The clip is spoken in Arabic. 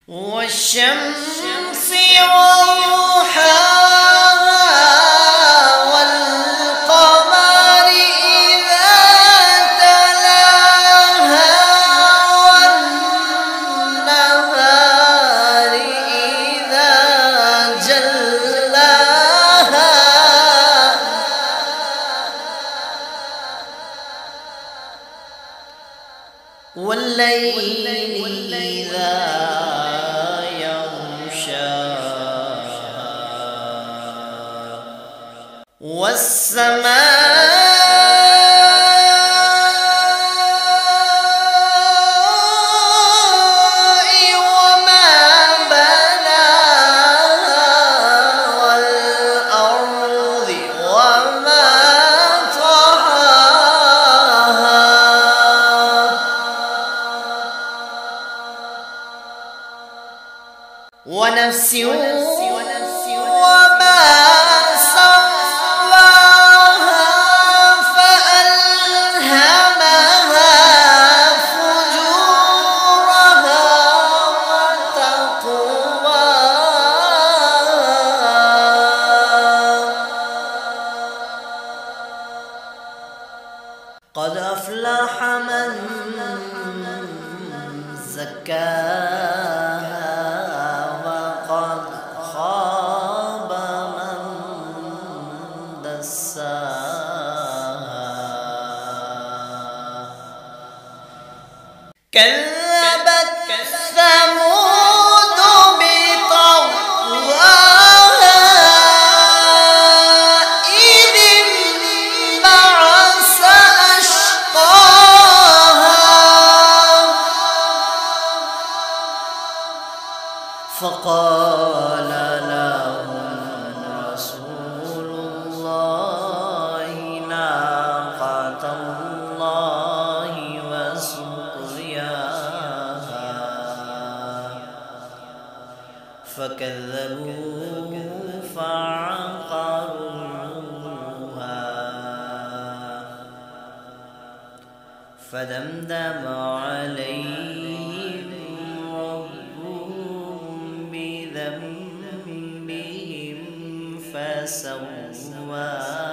والشمس وضحاها والقمر إذا تلاها والنهار إذا جلاها والليل إذا والسماء وما بناها والأرض وما طحاها ونفس وما سواها فألهمها فجورها وتقواها قد أفلح من زكاها وقد خاب من دساها كذبت ثمود بطغواها إذ انبعث أشقاها فقال لهم رسول الله ناقة الله وسقياها فكذبوه فعقروها فدمدم عليهم ربهم بذنبهم فسواها